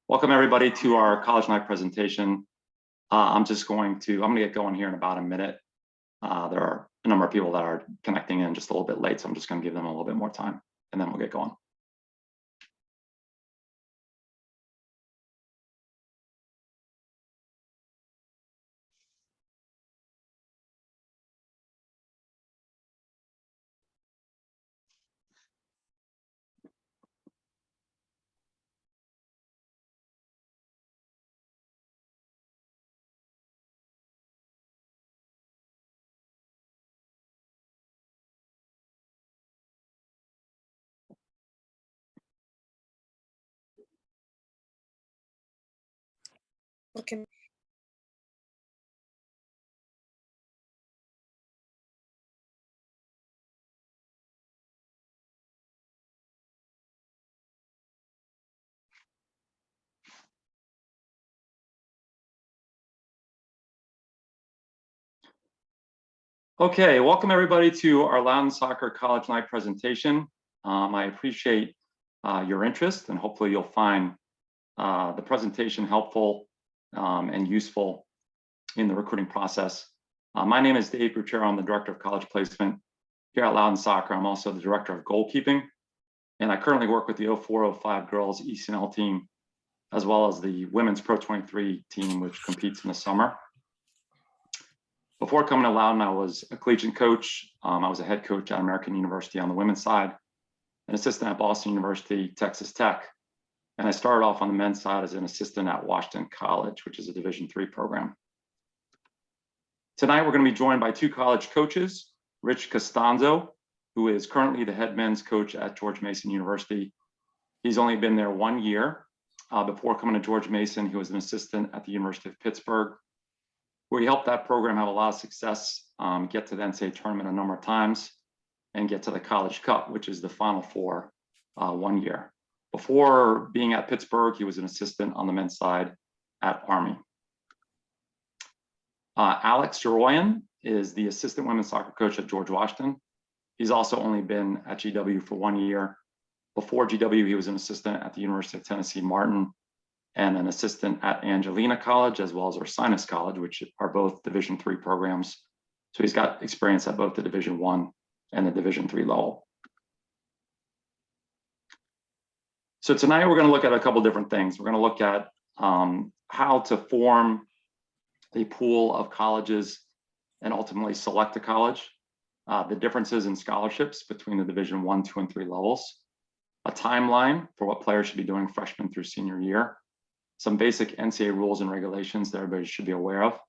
Welcome everybody to our college night presentation. I'm going to get going here in about a minute. There are a number of people that are connecting in just a little bit late, so I'm just going to give them a little bit more time and then we'll get going. Okay. Okay, welcome everybody to our Loudoun Soccer College Night presentation. I appreciate your interest, and hopefully you'll find the presentation helpful and useful in the recruiting process. My name is Dave Bucciero. I'm the Director of College Placement here at Loudoun Soccer. I'm also the Director of Goalkeeping, and I currently work with the 04-05 girls ECNL team, as well as the women's Pro 23 team, which competes in the summer. Before coming to Loudoun, I was a collegiate coach. I was a head coach at American University on the women's side, an assistant at Boston University, Texas Tech, and I started off on the men's side as an assistant at Washington College, which is a Division III program. Tonight, we're going to be joined by two college coaches, Rich Costanzo, who is currently the head men's coach at George Mason University. He's only been there 1 year. Before coming to George Mason, he was an assistant at the University of Pittsburgh, where he helped that program have a lot of success, get to the NCAA tournament a number of times, and get to the College Cup, which is the Final Four 1 year. Before being at Pittsburgh, he was an assistant on the men's side at Army. Alex Jaroyan is the assistant women's soccer coach at George Washington. He's also only been at GW for 1 year. Before GW, he was an assistant at the University of Tennessee Martin and an assistant at Angelina College, as well as Ursinus College, which are both Division III programs. So he's got experience at both the Division I and the Division III level. So tonight we're going to look at a couple different things. We're going to look at how to form a pool of colleges and ultimately select a college, the differences in scholarships between the Division I, II, and III levels, a timeline for what players should be doing freshman through senior year, some basic NCAA rules and regulations that everybody should be aware of,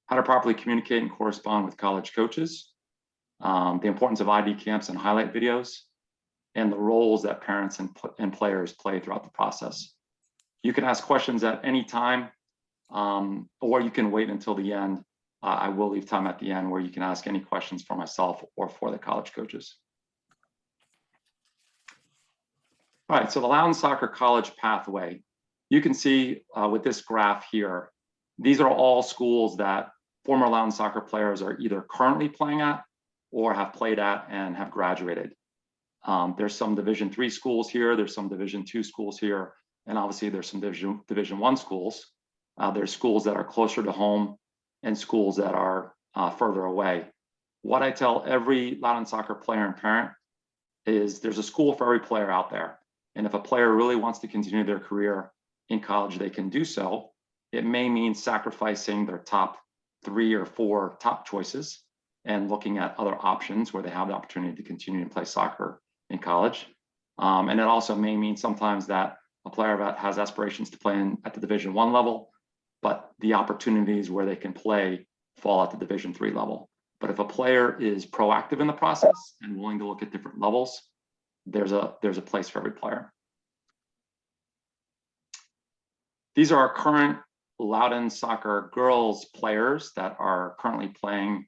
how to properly communicate and correspond with college coaches, the importance of ID camps and highlight videos, and the roles that parents and players play throughout the process. You can ask questions at any time, or you can wait until the end. I will leave time at the end where you can ask any questions for myself or for the college coaches. All right, so the Loudoun Soccer College pathway. You can see with this graph here, these are all schools that former Loudoun soccer players are either currently playing at or have played at and have graduated. There's some Division III schools here, there's some Division II schools here, and obviously there's some Division I schools. There's schools that are closer to home and schools that are further away. What I tell every Loudoun soccer player and parent is there's a school for every player out there. And if a player really wants to continue their career in college, they can do so. It may mean sacrificing their top 3 or 4 top choices and looking at other options where they have the opportunity to continue to play soccer in college. And it also may mean sometimes that a player has aspirations to play at the Division I level, but the opportunities where they can play fall at the Division III level. But if a player is proactive in the process and willing to look at different levels, there's a place for every player. These are our current Loudoun soccer girls players that are currently playing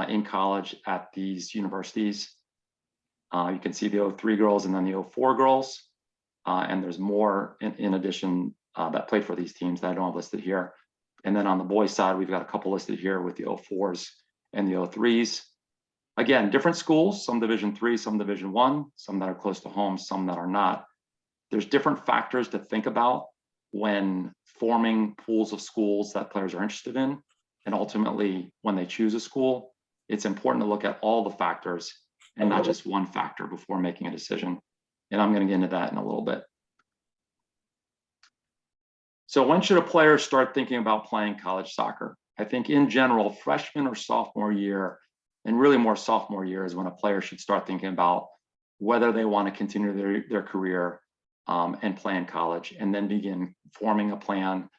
in college at these universities. You can see the 03 girls and then the 04 girls. And there's more in addition that played for these teams that I don't have listed here. And then on the boys side, we've got a couple listed here with the 04s and the 03s. Again, different schools, some Division III, some Division I, some that are close to home, some that are not. There's different factors to think about when forming pools of schools that players are interested in, and ultimately when they choose a school, it's important to look at all the factors and not just one factor before making a decision. And I'm going to get into that in a little bit. So when should a player start thinking about playing college soccer? I think in general, freshman or sophomore year, and really more sophomore year, is when a player should start thinking about whether they want to continue their career and play in college, and then begin forming a plan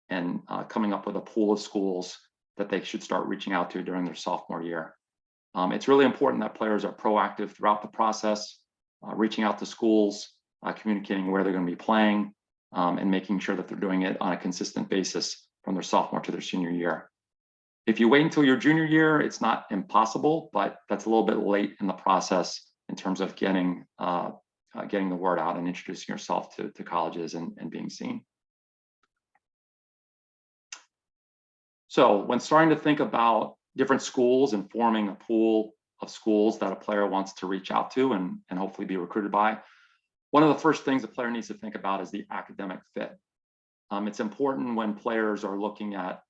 and coming up with a pool of schools that they should start reaching out to during their sophomore year. It's really important that players are proactive throughout the process, reaching out to schools, communicating where they're going to be playing, and making sure that they're doing it on a consistent basis from their sophomore to their senior year. If you wait until your junior year, it's not impossible, but that's a little bit late in the process in terms of getting the word out and introducing yourself to colleges and being seen. So when starting to think about different schools and forming a pool of schools that a player wants to reach out to and hopefully be recruited by, one of the first things a player needs to think about is the academic fit. It's important when players are looking at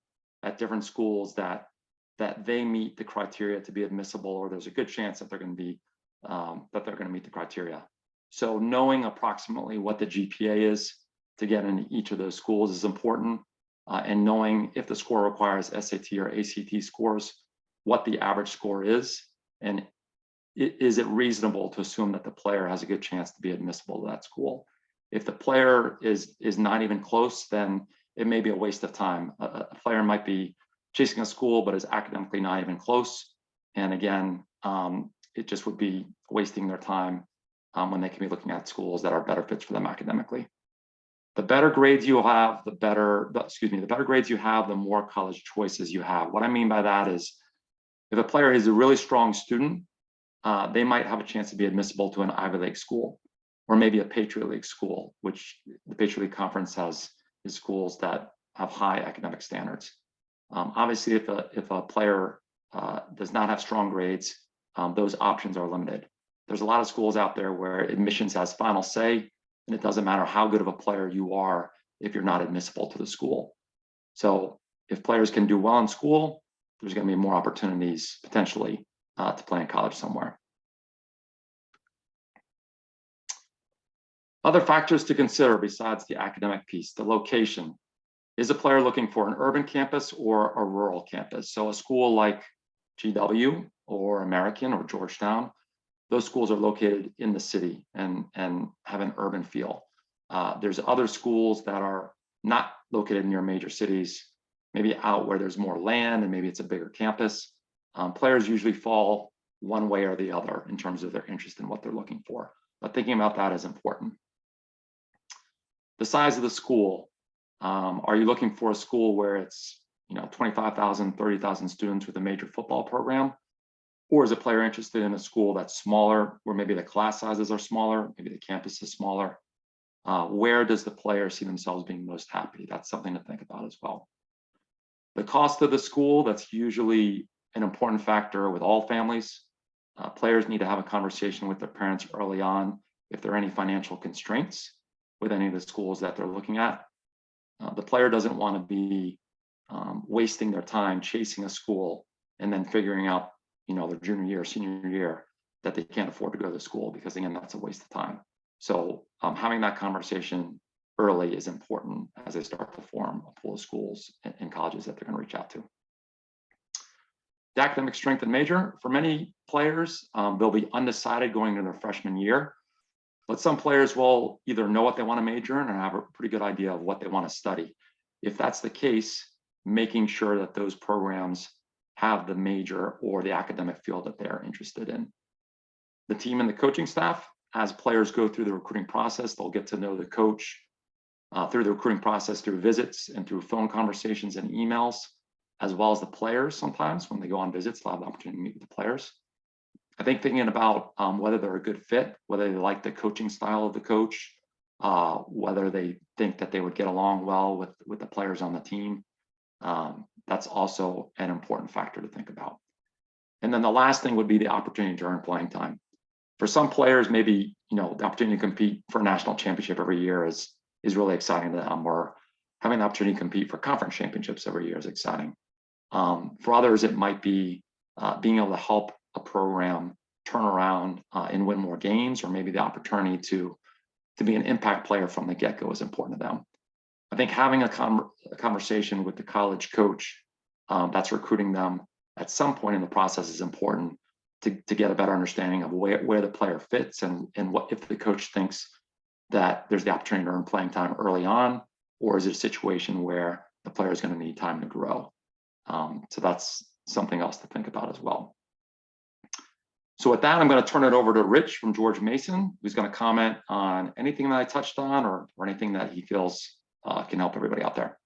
different schools that they meet the criteria to be admissible, or there's a good chance that they're going to be meet the criteria. So knowing approximately what the GPA is to get into each of those schools is important, and knowing if the score requires SAT or ACT scores, what the average score is, and is it reasonable to assume that the player has a good chance to be admissible to that school. If the player is not even close, then it may be a waste of time. A player might be chasing a school but is academically not even close, and again, it just would be wasting their time when they can be looking at schools that are better fits for them academically. The better grades you have, the better grades you have, the more college choices you have. What I mean by that is, if a player is a really strong student, they might have a chance to be admissible to an Ivy League school, or maybe a Patriot League school, which the Patriot League Conference has is schools that have high academic standards. Obviously, if a player does not have strong grades, those options are limited. There's a lot of schools out there where admissions has final say, and it doesn't matter how good of a player you are if you're not admissible to the school. So if players can do well in school, there's going to be more opportunities potentially to play in college somewhere. Other factors to consider besides the academic piece: the location. Is a player looking for an urban campus or a rural campus? So a school like GW or American or Georgetown, those schools are located in the city and have an urban feel. There's other schools that are not located near major cities, maybe out where there's more land and maybe it's a bigger campus. Players usually fall one way or the other in terms of their interest in what they're looking for, but thinking about that is important. The size of the school. Are you looking for a school where it's 25,000, 30,000 students with a major football program? Or is a player interested in a school that's smaller, where maybe the class sizes are smaller, maybe the campus is smaller? Where does the player see themselves being most happy? That's something to think about as well. The cost of the school, that's usually an important factor with all families. Players need to have a conversation with their parents early on if there are any financial constraints with any of the schools that they're looking at. The player doesn't want to be wasting their time chasing a school and then figuring out their junior year, senior year, that they can't afford to go to the school, because again, that's a waste of time. So having that conversation early is important as they start to form a pool of schools and colleges that they're going to reach out to. The academic strength and major. For many players, they'll be undecided going into their freshman year, but some players will either know what they want to major in or have a pretty good idea of what they want to study. If that's the case, making sure that those programs have the major or the academic field that they're interested in. The team and the coaching staff, as players go through the recruiting process, they'll get to know the coach through the recruiting process, through visits and through phone conversations and emails, as well as the players. Sometimes when they go on visits, they'll have the opportunity to meet with the players. I think thinking about whether they're a good fit, whether they like the coaching style of the coach, whether they think that they would get along well with the players on the team, that's also an important factor to think about. And then the last thing would be the opportunity to earn playing time. For some players, maybe the opportunity to compete for a national championship every year is really exciting to them, or having the opportunity to compete for conference championships every year is exciting. For others, it might be being able to help a program turn around and win more games, or maybe the opportunity to be an impact player from the get-go is important to them. I think having a conversation with the college coach that's recruiting them at some point in the process is important to get a better understanding of where the player fits, and what if the coach thinks that there's the opportunity to earn playing time early on, or is it a situation where the player is going to need time to grow? So that's something else to think about as well. So with that, I'm going to turn it over to Rich from George Mason, who's going to comment on anything that I touched on, or anything that he feels can help everybody out there.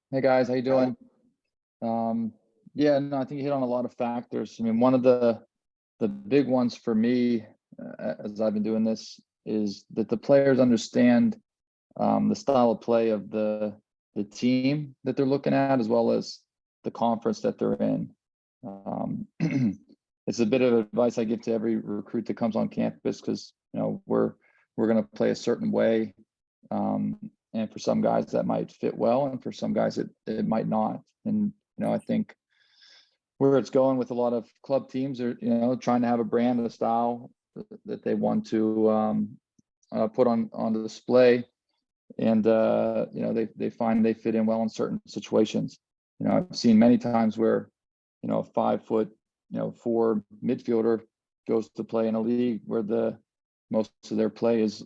Hey guys, how you doing? Yeah, no, I think you hit on a lot of factors. I mean, one of the big ones for me, as I've been doing this, is that the players understand the style of play of the team that they're looking at, as well as the conference that they're in. It's a bit of advice I give to every recruit that comes on campus, because we're going to play a certain way, and for some guys that might fit well, and for some guys it might not. And I think where it's going with a lot of club teams are trying to have a brand, a style that they want to put on display, and they find they fit in well in certain situations. I've seen many times where a 5'4" midfielder goes to play in a league where the most of their play is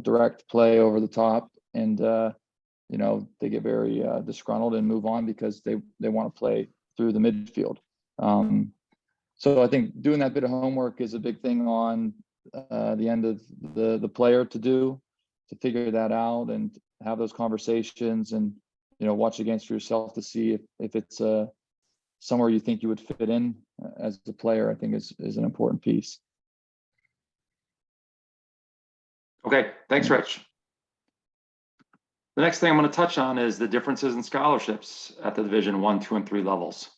direct play over the top, and they get very disgruntled and move on because they want to play through the midfield. So I think doing that bit of homework is a big thing on the end of the player to do, to figure that out and have those conversations, and watch against yourself to see if it's somewhere you think you would fit in as a player. I think is an important piece. Okay, thanks, Rich. The next thing I'm going to touch on is the differences in scholarships at the Division 1, 2, and 3 levels.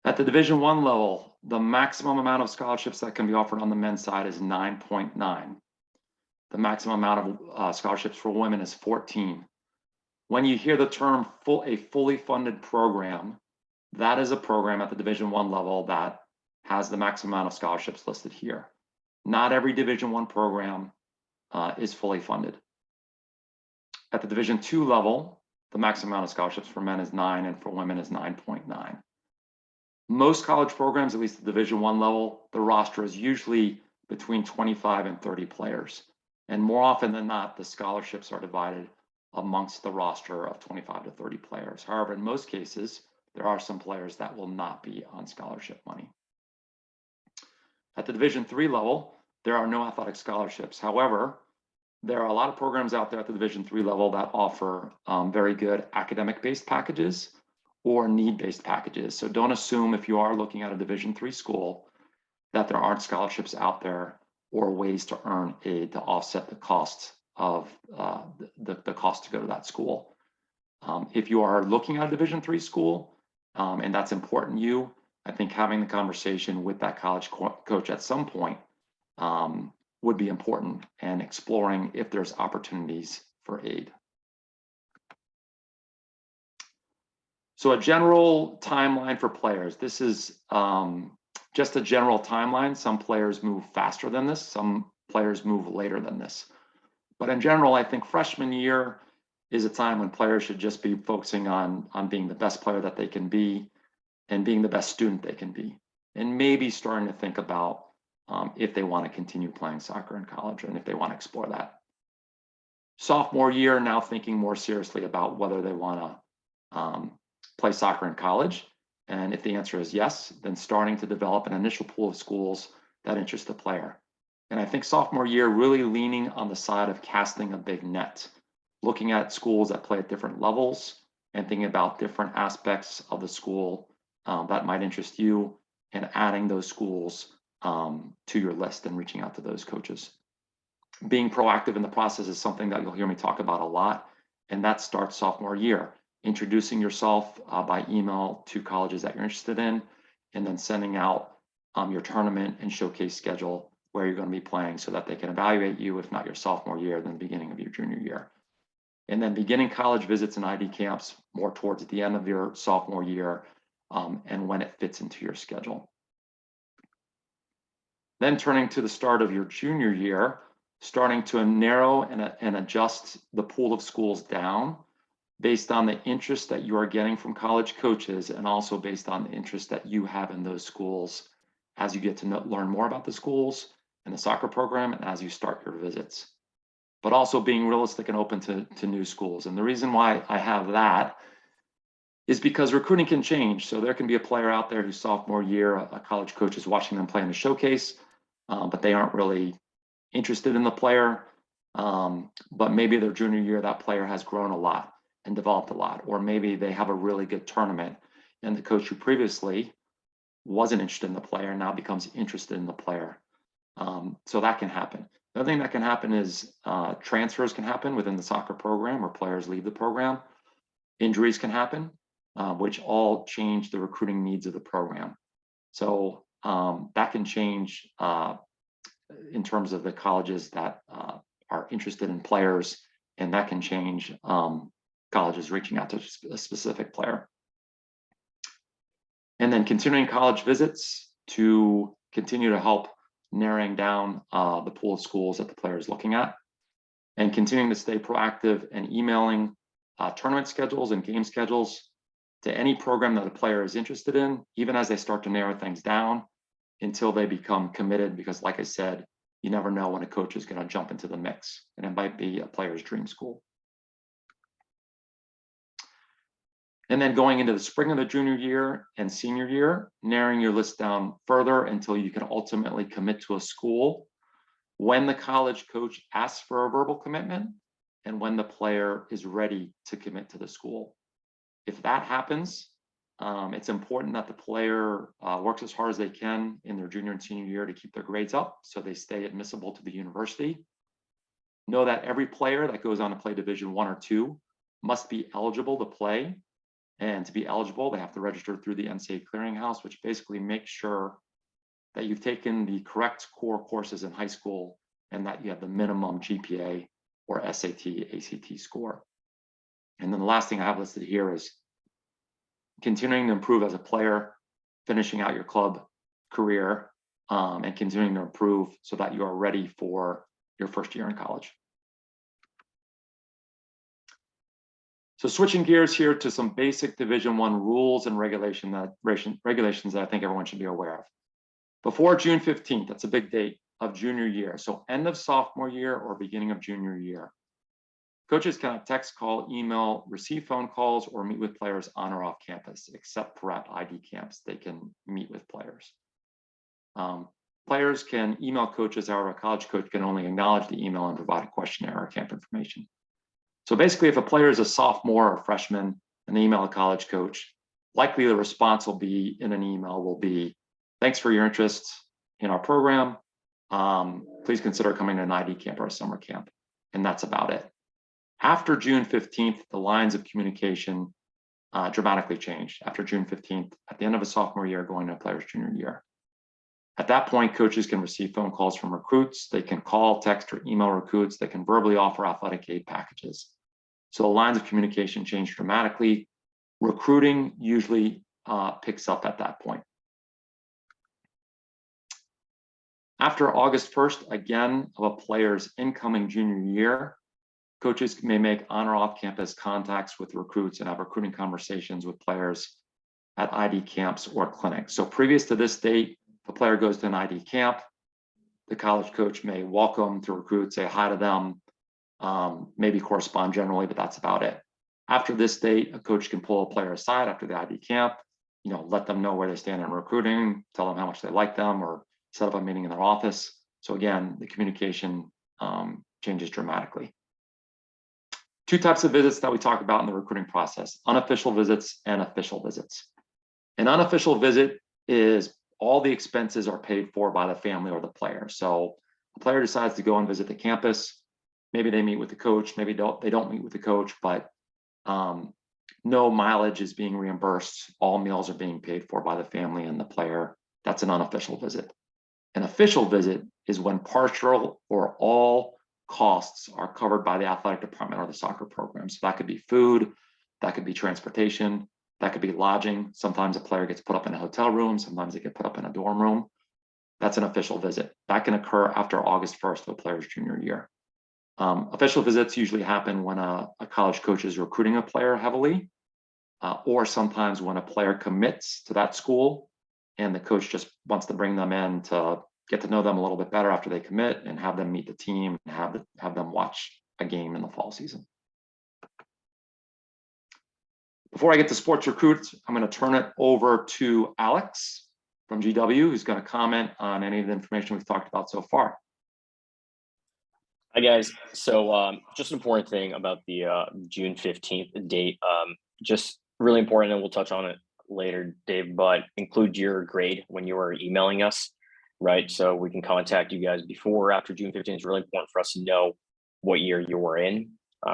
At the Division 1 level, the maximum amount of scholarships that can be offered on the men's side is 9.9. The maximum amount of scholarships for women is 14. When you hear the term a fully funded program, that is a program at the Division 1 level that has the maximum amount of scholarships listed here. Not every Division 1 program is fully funded. At the Division 2 level, the maximum amount of scholarships for men is 9, and for women is 9.9. Most college programs, at least at the Division 1 level, the roster is usually between 25 and 30 players. And more often than not, the scholarships are divided amongst the roster of 25 to 30 players. However, in most cases, there are some players that will not be on scholarship money. At the Division 3 level, there are no athletic scholarships. However, there are a lot of programs out there at the Division 3 level that offer very good academic-based packages or need-based packages. So don't assume, if you are looking at a Division 3 school, that there aren't scholarships out there or ways to earn aid to offset the cost of the cost to go to that school. If you are looking at a Division 3 school, and that's important to you, I think having the conversation with that college coach at some point would be important, and exploring if there's opportunities for aid. So a general timeline for players. This is just a general timeline. Some players move faster than this, some players move later than this. But in general, I think freshman year is a time when players should just be focusing on being the best player that they can be, and being the best student they can be, and maybe starting to think about if they want to continue playing soccer in college, and if they want to explore that. Sophomore year, now thinking more seriously about whether they want to play soccer in college. And if the answer is yes, then starting to develop an initial pool of schools that interest the player. And I think sophomore year, really leaning on the side of casting a big net, looking at schools that play at different levels, and thinking about different aspects of the school that might interest you, and adding those schools to your list and reaching out to those coaches. Being proactive in the process is something that you'll hear me talk about a lot, and that starts sophomore year. Introducing yourself by email to colleges that you're interested in, and then sending out your tournament and showcase schedule where you're going to be playing, so that they can evaluate you, if not your sophomore year, then the beginning of your junior year. and then beginning college visits and ID camps more towards the end of your sophomore year, and when it fits into your schedule. Then turning to the start of your junior year, starting to narrow and adjust the pool of schools down based on the interest that you are getting from college coaches, and also based on the interest that you have in those schools as you get to learn more about the schools and the soccer program, and as you start your visits. But also being realistic and open to new schools. And the reason why I have that is because recruiting can change. So there can be a player out there whose sophomore year, a college coach is watching them play in the showcase, but they aren't really interested in the player. But maybe their junior year, that player has grown a lot and developed a lot. Or maybe they have a really good tournament, and the coach who previously wasn't interested in the player now becomes interested in the player. So that can happen. The other thing that can happen is transfers can happen within the soccer program, where players leave the program. Injuries can happen, which all change the recruiting needs of the program. So that can change in terms of the colleges that are interested in players, and that can change colleges reaching out to a specific player. And then continuing college visits to continue to help narrowing down the pool of schools that the player is looking at, and continuing to stay proactive and emailing tournament schedules and game schedules to any program that a player is interested in, even as they start to narrow things down, until they become committed. Because like I said, you never know when a coach is going to jump into the mix, and it might be a player's dream school. And then going into the spring of the junior year and senior year, narrowing your list down further until you can ultimately commit to a school when the college coach asks for a verbal commitment, and when the player is ready to commit to the school. If that happens, it's important that the player works as hard as they can in their junior and senior year to keep their grades up so they stay admissible to the university. Know that every player that goes on to play Division I or II must be eligible to play. And to be eligible, they have to register through the NCAA clearinghouse, which basically makes sure that you've taken the correct core courses in high school and that you have the minimum GPA or SAT, ACT score. And then the last thing I have listed here is continuing to improve as a player, finishing out your club career, and continuing to improve so that you are ready for your first year in college. So switching gears here to some basic Division I rules and regulations that I think everyone should be aware of. Before June 15th, that's a big date, of junior year, so end of sophomore year or beginning of junior year, coaches cannot text, call, email, receive phone calls, or meet with players on or off campus, except for at ID camps. They can meet with players. Players can email coaches, however, a college coach can only acknowledge the email and provide a questionnaire or camp information. So basically, if a player is a sophomore or a freshman and they email a college coach, likely the response will be in an email will be, thanks for your interest in our program. Please consider coming to an ID camp or a summer camp. And that's about it. After June 15th, the lines of communication dramatically changed. After June 15th, at the end of a sophomore year, going to a player's junior year. At that point, coaches can receive phone calls from recruits. They can call, text, or email recruits. They can verbally offer athletic aid packages. So the lines of communication change dramatically. Recruiting usually picks up at that point. After August 1st, again, of a player's incoming junior year, coaches may make on or off campus contacts with recruits and have recruiting conversations with players at ID camps or clinics. So previous to this date, if a player goes to an ID camp, the college coach may welcome to recruits, say hi to them, maybe correspond generally, but that's about it. After this date, a coach can pull a player aside after the ID camp, let them know where they stand in recruiting, tell them how much they like them, or set up a meeting in their office. So again, the communication changes dramatically. Two types of visits that we talk about in the recruiting process: unofficial visits and official visits. An unofficial visit is all the expenses are paid for by the family or the player. So the player decides to go and visit the campus. Maybe they meet with the coach, maybe they don't meet with the coach, but no mileage is being reimbursed. All meals are being paid for by the family and the player. That's an unofficial visit. An official visit is when partial or all costs are covered by the athletic department or the soccer program. So that could be food, that could be transportation, that could be lodging. Sometimes a player gets put up in a hotel room, sometimes they get put up in a dorm room. That's an official visit. That can occur after August 1st of a player's junior year. Official visits usually happen when a college coach is recruiting a player heavily, or sometimes when a player commits to that school and the coach just wants to bring them in to get to know them a little bit better after they commit and have them meet the team and have them watch a game in the fall season. Before I get to sports recruits, I'm going to turn it over to Alex from GW, who's going to comment on any of the information we've talked about so far. Hi guys. So just an important thing about the June 15th date, just really important, and we'll touch on it later, Dave, but include your grade when you are emailing us, right? So we can contact you guys before or after June 15th. It's really important for us to know what year you were in,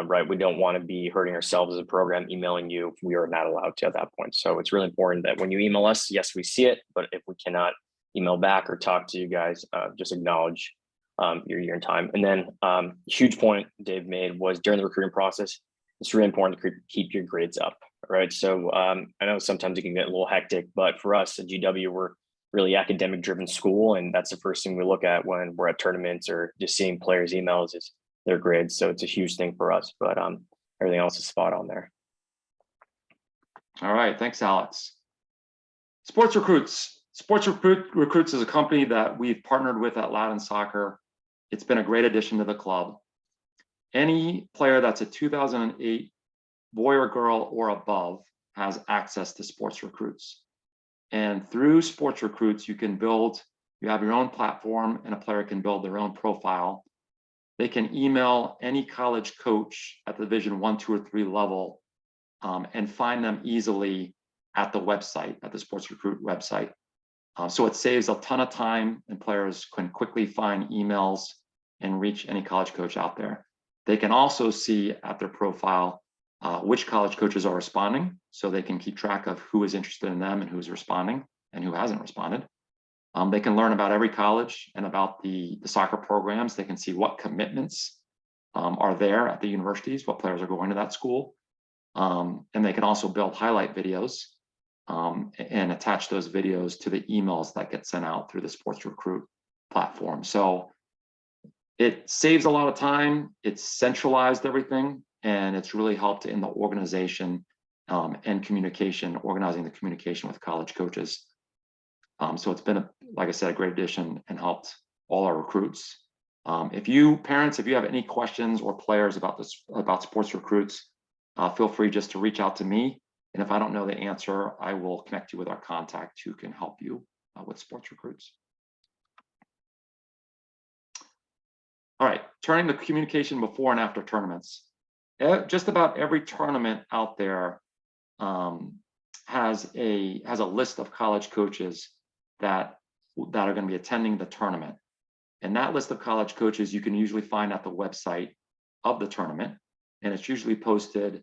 right? We don't want to be hurting ourselves as a program emailing you if we are not allowed to at that point. So it's really important that when you email us, yes, we see it, but if we cannot email back or talk to you guys, just acknowledge your year and time. And then huge point Dave made was during the recruiting process, it's really important to keep your grades up, right? So I know sometimes it can get a little hectic, but for us at GW, we're really academic driven school. And that's the first thing we look at when we're at tournaments or just seeing players' emails is their grades. So it's a huge thing for us, but everything else is spot on there. All right, thanks, Alex. Sports Recruits. Sports Recruits is a company that we've partnered with at Loudoun Soccer. It's been a great addition to the club. Any player that's a 2008 boy or girl or above has access to Sports Recruits. And through Sports Recruits, you have your own platform and a player can build their own profile. They can email any college coach at the Division 1, 2, or 3 level and find them easily at the website, at the Sports Recruit website. So it saves a ton of time and players can quickly find emails and reach any college coach out there. They can also see at their profile which college coaches are responding, so they can keep track of who is interested in them and who's responding and who hasn't responded. They can learn about every college and about the soccer programs. They can see what commitments are there at the universities, what players are going to that school. And they can also build highlight videos and attach those videos to the emails that get sent out through the Sports Recruit platform. So it saves a lot of time, it's centralized everything, and it's really helped in the organization and communication, organizing the communication with college coaches. So it's been, like I said, a great addition and helped all our recruits. Parents, if you have any questions or players about Sports Recruits, feel free just to reach out to me. And if I don't know the answer, I will connect you with our contact who can help you with Sports Recruits. All right, turning to communication before and after tournaments. Just about every tournament out there has a list of college coaches that are going to be attending the tournament. And that list of college coaches you can usually find at the website of the tournament. And it's usually posted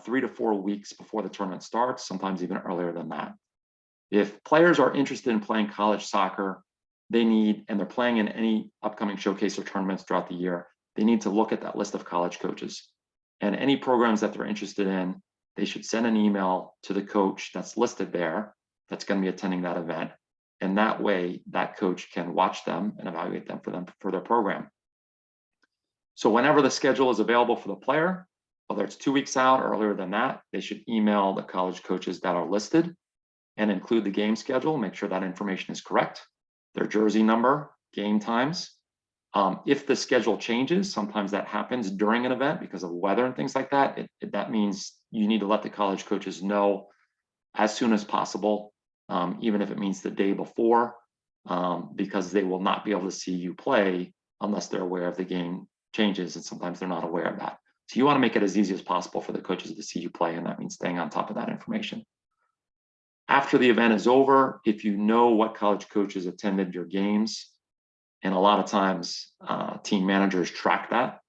3 to 4 weeks before the tournament starts, sometimes even earlier than that. If players are interested in playing college soccer, and they're playing in any upcoming showcase or tournaments throughout the year, they need to look at that list of college coaches. And any programs that they're interested in, they should send an email to the coach that's listed there that's going to be attending that event. And that way, that coach can watch them and evaluate them for their program. So whenever the schedule is available for the player, whether it's 2 weeks out or earlier than that, they should email the college coaches that are listed and include the game schedule, make sure that information is correct, their jersey number, game times. If the schedule changes, sometimes that happens during an event because of weather and things like that. That means you need to let the college coaches know as soon as possible, even if it means the day before, because they will not be able to see you play unless they're aware of the game changes, and sometimes they're not aware of that. So you want to make it as easy as possible for the coaches to see you play, and that means staying on top of that information. After the event is over, if you know what college coaches attended your games, and a lot of times team managers track that,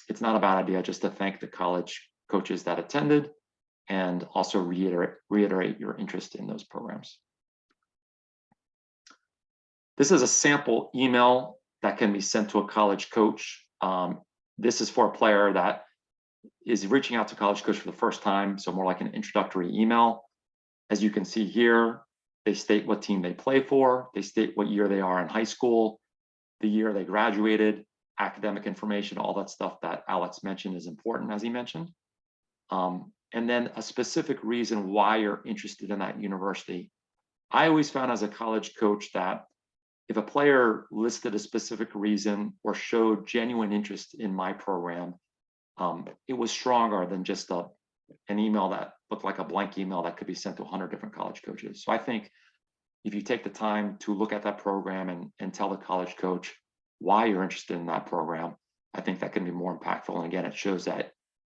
it's not a bad idea just to thank the college coaches that attended and also reiterate your interest in those programs. This is a sample email that can be sent to a college coach. This is for a player that is reaching out to a college coach for the first time, so more like an introductory email. As you can see here, they state what team they play for, they state what year they are in high school, the year they graduated, academic information, all that stuff that Alex mentioned is important, as he mentioned. And then a specific reason why you're interested in that university. I always found as a college coach that if a player listed a specific reason or showed genuine interest in my program, it was stronger than just an email that looked like a blank email that could be sent to 100 different college coaches. So I think if you take the time to look at that program and tell the college coach why you're interested in that program, I think that can be more impactful. And again, it shows that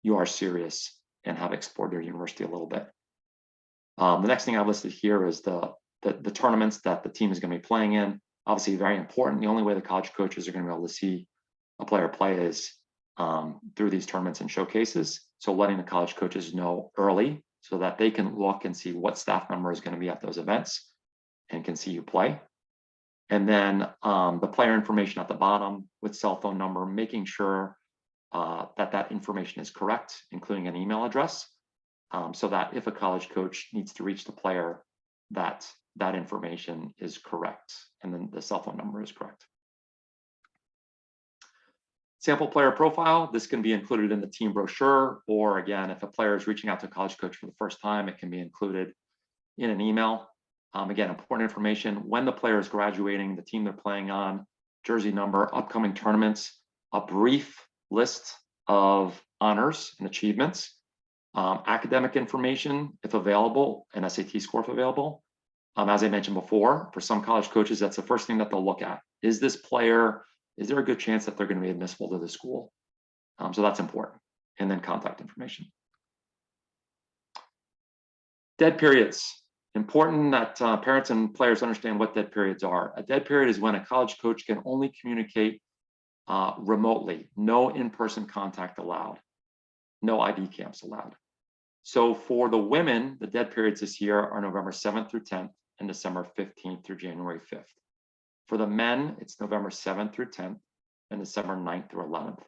you are serious and have explored your university a little bit. The next thing I listed here is the tournaments that the team is going to be playing in. Obviously, very important. The only way the college coaches are going to be able to see a player play is through these tournaments and showcases. So letting the college coaches know early so that they can look and see what staff member is going to be at those events and can see you play. And then the player information at the bottom with cell phone number, making sure that information is correct, including an email address, so that if a college coach needs to reach the player, that information is correct, and then the cell phone number is correct. Sample player profile, this can be included in the team brochure, or again, if a player is reaching out to a college coach for the first time, it can be included in an email. Again, important information, when the player is graduating, the team they're playing on, jersey number, upcoming tournaments, a brief list of honors and achievements, academic information, if available, an SAT score if available. As I mentioned before, for some college coaches, that's the first thing that they'll look at. Is this player, is there a good chance that they're going to be admissible to the school? So that's important. And then contact information. Dead periods. Important that parents and players understand what dead periods are. A dead period is when a college coach can only communicate remotely, no in-person contact allowed, no ID camps allowed. So for the women, the dead periods this year are November 7th through 10th and December 15th through January 5th. For the men, it's November 7th through 10th and December 9th through 11th.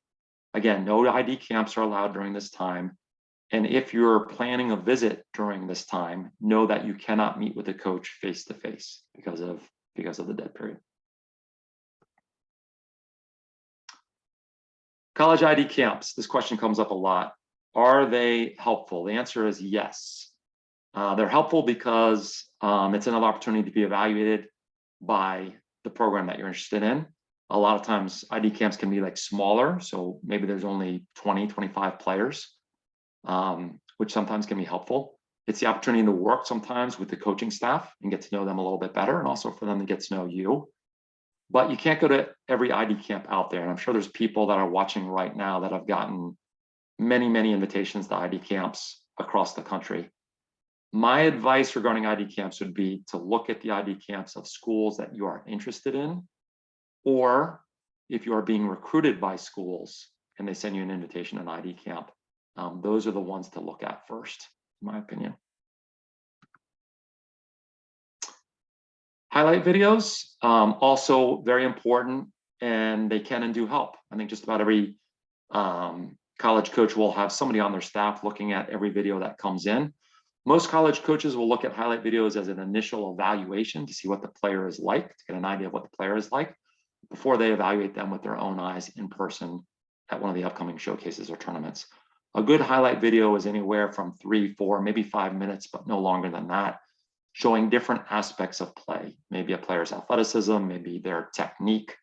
Again, no ID camps are allowed during this time. And if you're planning a visit during this time, know that you cannot meet with a coach face-to-face because of the dead period. College ID camps. This question comes up a lot. Are they helpful? The answer is yes. They're helpful because it's another opportunity to be evaluated by the program that you're interested in. A lot of times ID camps can be like smaller, so maybe there's only 20, 25 players, which sometimes can be helpful. It's the opportunity to work sometimes with the coaching staff and get to know them a little bit better, and also for them to get to know you. But you can't go to every ID camp out there. And I'm sure there's people that are watching right now that have gotten many, many invitations to ID camps across the country. My advice regarding ID camps would be to look at the ID camps of schools that you are interested in, or if you are being recruited by schools and they send you an invitation to an ID camp, those are the ones to look at first, in my opinion. Highlight videos, also very important, and they can and do help. I think just about every college coach will have somebody on their staff looking at every video that comes in. Most college coaches will look at highlight videos as an initial evaluation to see what the player is like, to get an idea of what the player is like, before they evaluate them with their own eyes in person at one of the upcoming showcases or tournaments. A good highlight video is anywhere from 3, 4, maybe 5 minutes, but no longer than that, showing different aspects of play, maybe a player's athleticism, maybe their technique,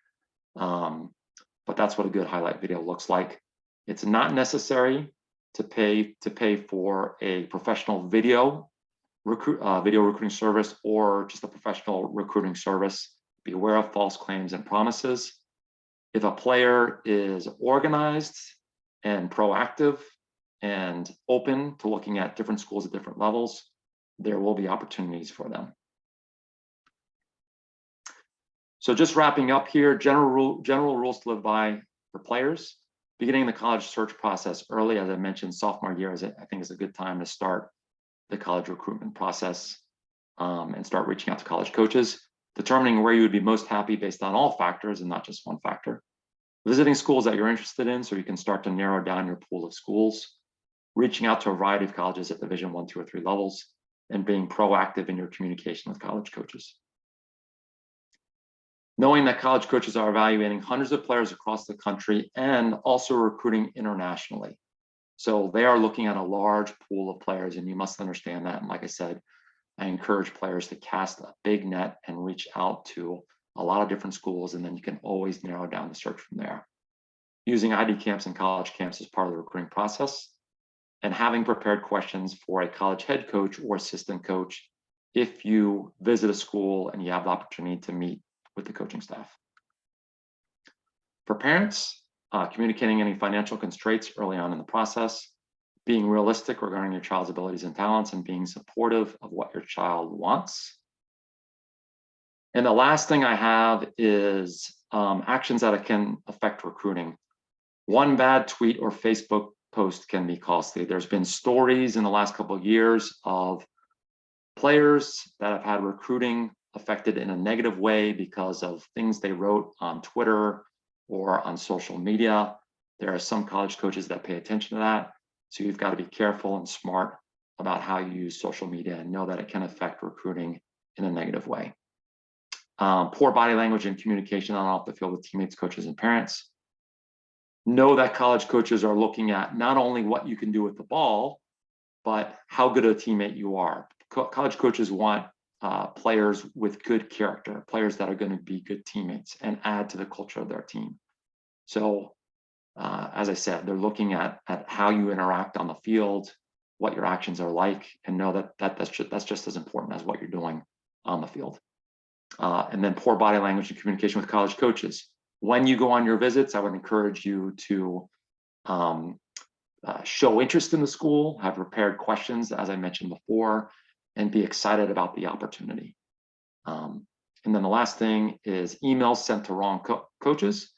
but that's what a good highlight video looks like. It's not necessary to pay for a professional video recruiting service or just a professional recruiting service. Be aware of false claims and promises. If a player is organized and proactive and open to looking at different schools at different levels, there will be opportunities for them. So just wrapping up here, general rules to live by for players. Beginning the college search process early, as I mentioned, sophomore year I think is a good time to start the college recruitment process and start reaching out to college coaches. determining where you would be most happy based on all factors and not just one factor, visiting schools that you're interested in so you can start to narrow down your pool of schools, reaching out to a variety of colleges at Division 1, 2, or 3 levels, and being proactive in your communication with college coaches. Knowing that college coaches are evaluating hundreds of players across the country and also recruiting internationally. So they are looking at a large pool of players, and you must understand that. And like I said, I encourage players to cast a big net and reach out to a lot of different schools, and then you can always narrow down the search from there. Using ID camps and college camps as part of the recruiting process, and having prepared questions for a college head coach or assistant coach if you visit a school and you have the opportunity to meet with the coaching staff. For parents, communicating any financial constraints early on in the process, being realistic regarding your child's abilities and talents, and being supportive of what your child wants. And the last thing I have is actions that can affect recruiting. One bad tweet or Facebook post can be costly. There's been stories in the last couple of years of players that have had recruiting affected in a negative way because of things they wrote on Twitter or on social media. There are some college coaches that pay attention to that. So you've got to be careful and smart about how you use social media and know that it can affect recruiting in a negative way. Poor body language and communication on and off the field with teammates, coaches, and parents. Know that college coaches are looking at not only what you can do with the ball, but how good a teammate you are. College coaches want players with good character, players that are going to be good teammates and add to the culture of their team. So as I said, they're looking at how you interact on the field, what your actions are like, and know that's just as important as what you're doing on the field. And then poor body language and communication with college coaches. When you go on your visits, I would encourage you to show interest in the school, have prepared questions, as I mentioned before, and be excited about the opportunity. And then the last thing is emails sent to wrong coaches.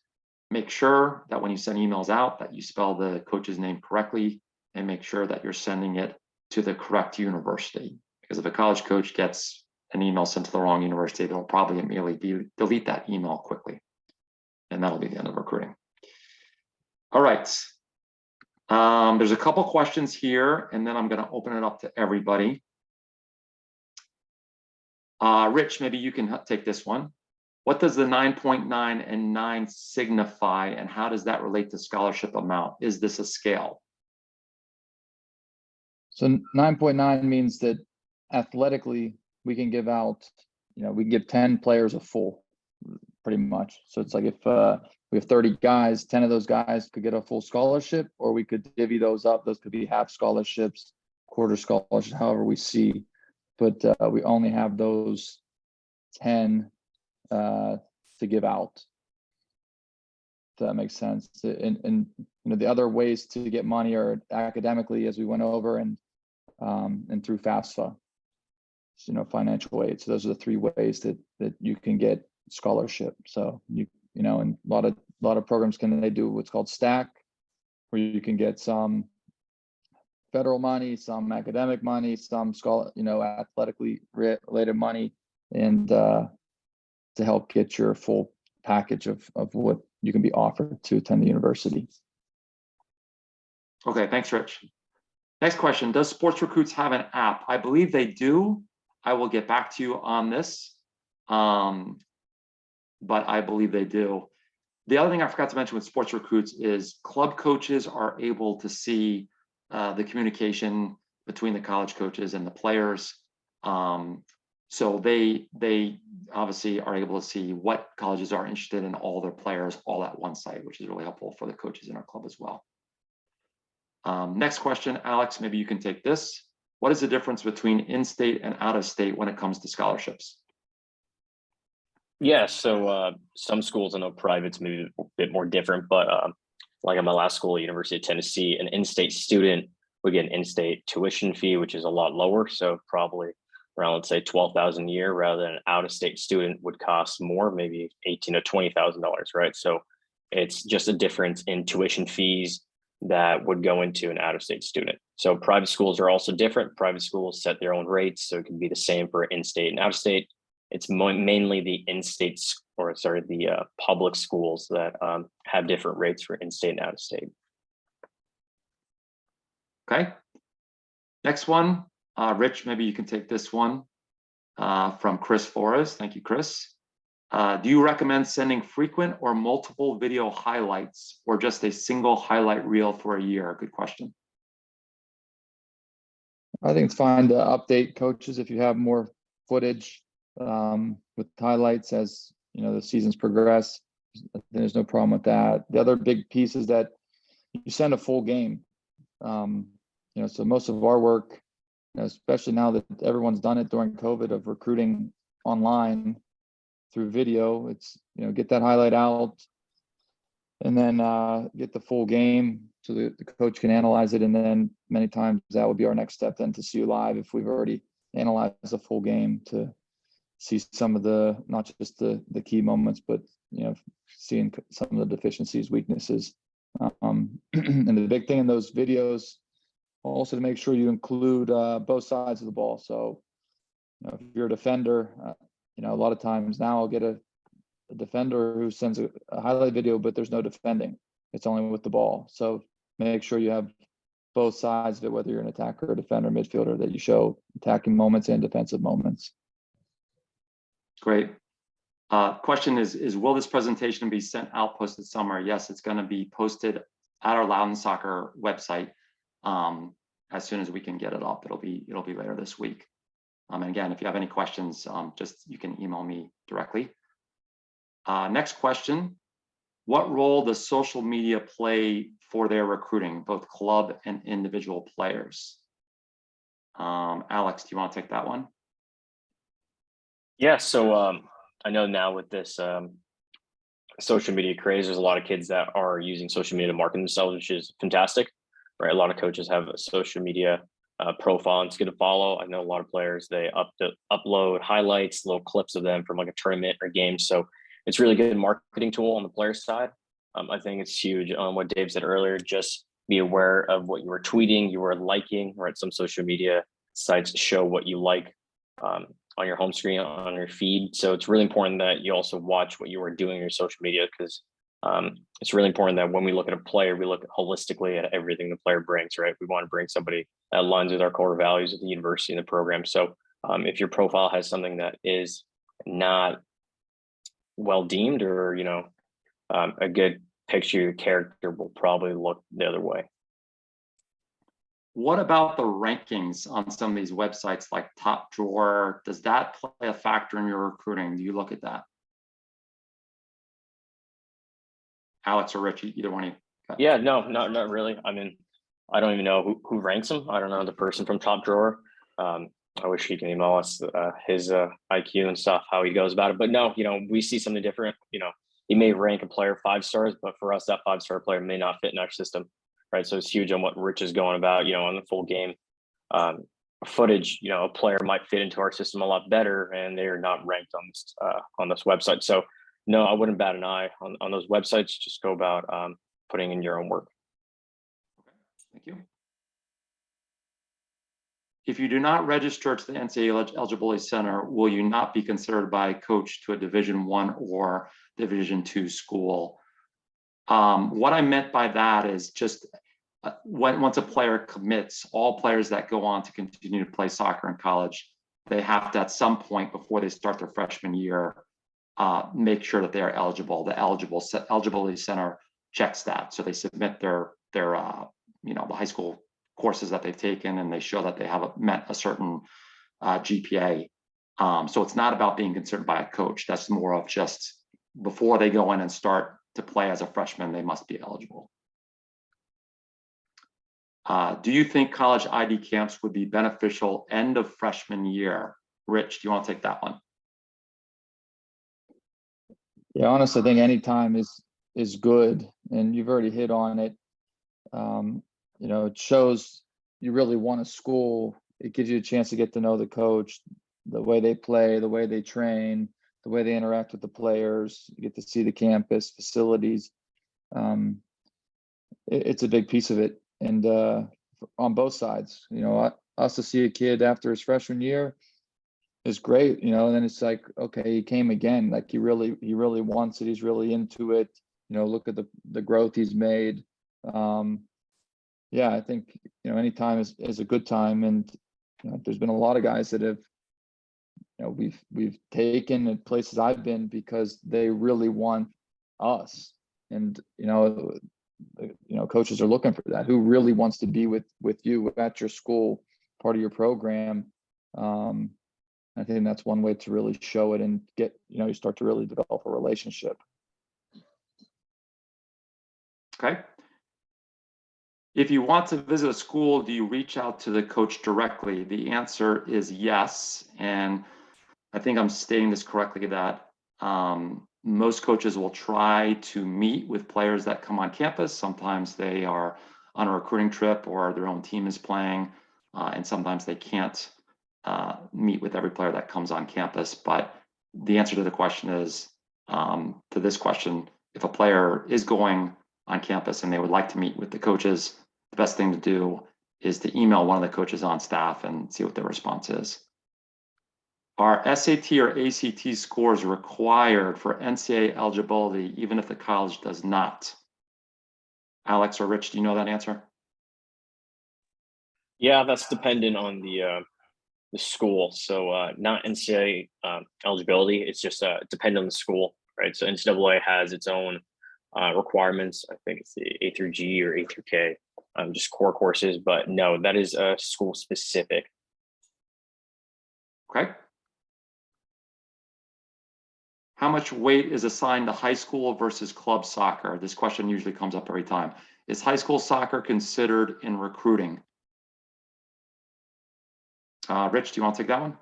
Make sure that when you send emails out that you spell the coach's name correctly, and make sure that you're sending it to the correct university. Because if a college coach gets an email sent to the wrong university, they'll probably immediately delete that email quickly. And that'll be the end of recruiting. All right. There's a couple questions here, and then I'm going to open it up to everybody. Rich, maybe you can take this one. What does the 9.9 and 9 signify, and how does that relate to scholarship amount? Is this a scale? So 9.9 means that athletically we can give out, we can give 10 players a full, pretty much. So it's like if we have 30 guys, 10 of those guys could get a full scholarship, or we could divvy those up. Those could be half scholarships, quarter scholarships, however we see. But we only have those 10 to give out. If that makes sense. And the other ways to get money are academically, as we went over, and through FAFSA, financial aid. So those are the three ways that you can get scholarship. So and a lot of programs they do what's called stack, where you can get some federal money, some academic money, some athletically related money, and to help get your full package of what you can be offered to attend the university. Okay, thanks, Rich. Next question, does Sports Recruits have an app? I believe they do. I will get back to you on this, but I believe they do. The other thing I forgot to mention with Sports Recruits is club coaches are able to see the communication between the college coaches and the players. So they obviously are able to see what colleges are interested in all their players all at one site, which is really helpful for the coaches in our club as well. Next question, Alex, maybe you can take this. What is the difference between in-state and out-of-state when it comes to scholarships? Yeah, so some schools, I know private's maybe a bit more different, but like at my last school, University of Tennessee, an in-state student would get an in-state tuition fee, which is a lot lower. So probably around, let's say, $12,000 a year, rather than an out-of-state student would cost more, maybe $18,000 to $20,000, right? So it's just a difference in tuition fees that would go into an out-of-state student. So private schools are also different. Private schools set their own rates, so it can be the same for in-state and out-of-state. it's mainly the public schools that have different rates for in-state and out-of-state. Okay. Next one, Rich, maybe you can take this one from Chris Flores. Thank you, Chris. Do you recommend sending frequent or multiple video highlights or just a single highlight reel for a year? Good question. I think it's fine to update coaches if you have more footage with highlights as the seasons progress. There's no problem with that. The other big piece is that you send a full game. So most of our work, especially now that everyone's done it during COVID of recruiting online through video, it's get that highlight out and then get the full game so the coach can analyze it. And then many times that would be our next step then to see you live if we've already analyzed a full game to see some of the, not just the key moments, but seeing some of the deficiencies, weaknesses. And the big thing in those videos also to make sure you include both sides of the ball. So if you're a defender, a lot of times now I'll get a defender who sends a highlight video, but there's no defending. It's only with the ball. So make sure you have both sides of it, whether you're an attacker, a defender, midfielder, that you show attacking moments and defensive moments. Great. Question is, will this presentation be sent out posted somewhere? Yes, it's going to be posted at our Loudoun Soccer website as soon as we can get it up. It'll be later this week. And again, if you have any questions, you can email me directly. Next question. What role does social media play for their recruiting, both club and individual players? Alex, do you want to take that one? Yeah, so I know now with this social media craze, there's a lot of kids that are using social media to market themselves, which is fantastic, right? A lot of coaches have a social media profile and it's good to follow. I know a lot of players, they upload highlights, little clips of them from like a tournament or game. So it's really good marketing tool on the player side. I think it's huge on what Dave said earlier, just be aware of what you were tweeting, you were liking, right? Some social media sites show what you like on your home screen, on your feed. So it's really important that you also watch what you are doing in your social media, because it's really important that when we look at a player, we look holistically at everything the player brings, right? We want to bring somebody that aligns with our core values of the university and the program. So if your profile has something that is not well deemed or, a good picture, your character will probably look the other way. What about the rankings on some of these websites like Top Drawer? Does that play a factor in your recruiting? Do you look at that? Alex or Richie, either one of you. Yeah, no, not really. I mean, I don't even know who ranks them. I don't know the person from Top Drawer. I wish he can email us his IQ and stuff, how he goes about it. But no, we see something different. He may rank a player 5 stars, but for us, that 5-star player may not fit in our system, right? So it's huge on what Rich is going about, on the full game footage. A player might fit into our system a lot better, and they're not ranked on this website. So no, I wouldn't bat an eye on those websites. Just go about putting in your own work. Thank you. If you do not register to the NCAA Eligibility Center, will you not be considered by a coach to a Division I or Division II school? What I meant by that is just once a player commits, all players that go on to continue to play soccer in college, they have to at some point before they start their freshman year, make sure that they are eligible. The Eligibility Center checks that. So they submit their the high school courses that they've taken, and they show that they have met a certain GPA. So it's not about being considered by a coach. That's more of just before they go in and start to play as a freshman, they must be eligible. Do you think college ID camps would be beneficial end of freshman year? Rich, do you want to take that one? Yeah, honestly, I think any time is good, and you've already hit on it. It shows you really want a school. It gives you a chance to get to know the coach, the way they play, the way they train, the way they interact with the players. You get to see the campus, facilities. It's a big piece of it. And on both sides, us to see a kid after his freshman year, is great, you know, and then it's like, okay, he came again. Like he really wants it. He's really into it. You know, look at the growth he's made. Yeah, I think, you know, any time is a good time. And, you know, there's been a lot of guys that have, you know, we've taken at places I've been because they really want us. And, you know, coaches are looking for that. Who really wants to be with you at your school, part of your program. I think that's one way to really show it and get, you know, you start to really develop a relationship. Okay. If you want to visit a school, do you reach out to the coach directly? The answer is yes. And I think I'm stating this correctly, that most coaches will try to meet with players that come on campus. Sometimes they are on a recruiting trip or their own team is playing, and sometimes they can't meet with every player that comes on campus. But the answer to the question is, to this question, if a player is going on campus and they would like to meet with the coaches, the best thing to do is to email one of the coaches on staff and see what their response is. Are SAT or ACT scores required for NCAA eligibility, even if the college does not? Alex or Rich, do you know that answer? Yeah, that's dependent on the school. So not NCAA eligibility. It's just dependent on the school, right? So NCAA has its own requirements. I think it's the A through G or A through K, just core courses. But no, that is school specific. Okay. How much weight is assigned to high school versus club soccer? This question usually comes up every time. Is high school soccer considered in recruiting? Rich, do you want to take that one?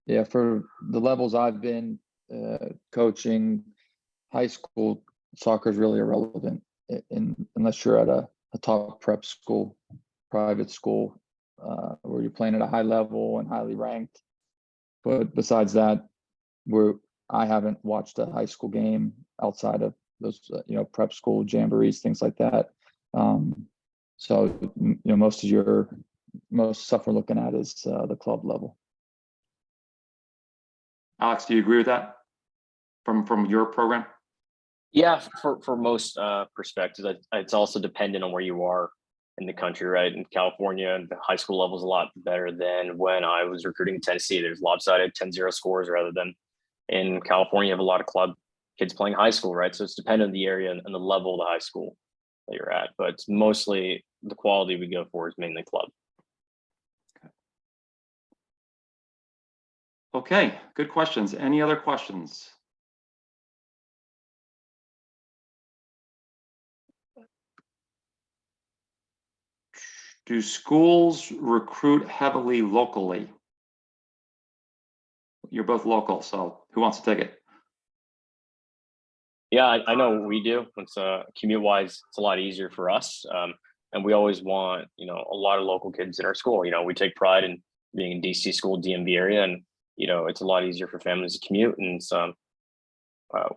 Yeah, for the levels I've been coaching, high school soccer is really irrelevant unless you're at a top prep school, private school, where you're playing at a high level and highly ranked. But besides that, I haven't watched a high school game outside of those, you know, prep school jamborees, things like that. So, you know, most stuff we're looking at is the club level. Alex, do you agree with that from your program? Yeah, for most perspectives, it's also dependent on where you are in the country, right? In California, the high school level is a lot better than when I was recruiting in Tennessee. There's lopsided 10-0 scores rather than in California. You have a lot of club kids playing high school, right? So it's dependent on the area and the level of the high school that you're at. But it's mostly the quality we go for is mainly club. Okay, good questions. Any other questions? Do schools recruit heavily locally? You're both local, so who wants to take it? Yeah, I know we do. It's commute wise, it's a lot easier for us. And we always want, you know, a lot of local kids in our school. You know, we take pride in being in DC school, DMV area, and you know, it's a lot easier for families to commute. And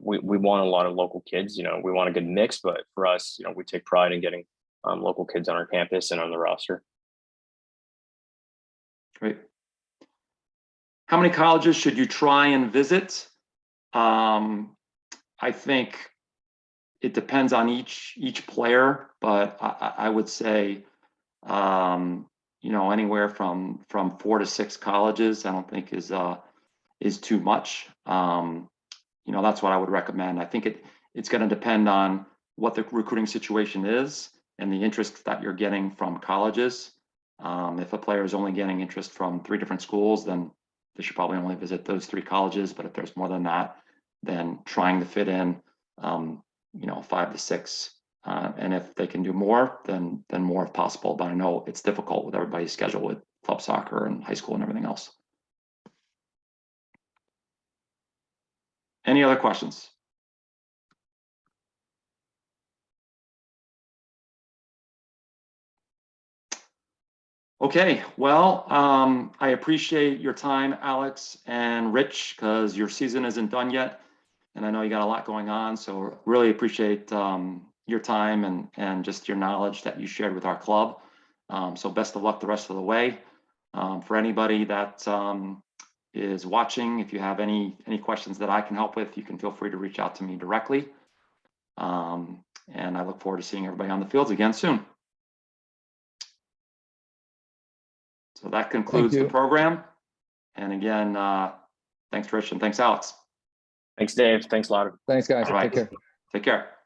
we want a lot of local kids. You know, we want a good mix, but for us, you know, we take pride in getting local kids on our campus and on the roster. Great. How many colleges should you try and visit? I think it depends on each player, but I would say, you know, anywhere from 4 to 6 colleges, I don't think is too much. You know, that's what I would recommend. I think it's going to depend on what the recruiting situation is and the interest that you're getting from colleges. If a player is only getting interest from 3 different schools, then they should probably only visit those 3 colleges. But if there's more than that, then trying to fit in, you know, 5 to 6. And if they can do more, then more if possible. But I know it's difficult with everybody's schedule with club soccer and high school and everything else. Any other questions? Okay, well, I appreciate your time, Alex and Rich, because your season isn't done yet. And I know you got a lot going on, so really appreciate your time and just your knowledge that you shared with our club. So best of luck the rest of the way. For anybody that is watching, if you have any questions that I can help with, you can feel free to reach out to me directly. And I look forward to seeing everybody on the fields again soon. So that concludes the you. program. And again, thanks, Rich, and thanks, Alex. Thanks, Dave. Thanks, Loudoun. Thanks, guys. All right. Take care. Take care.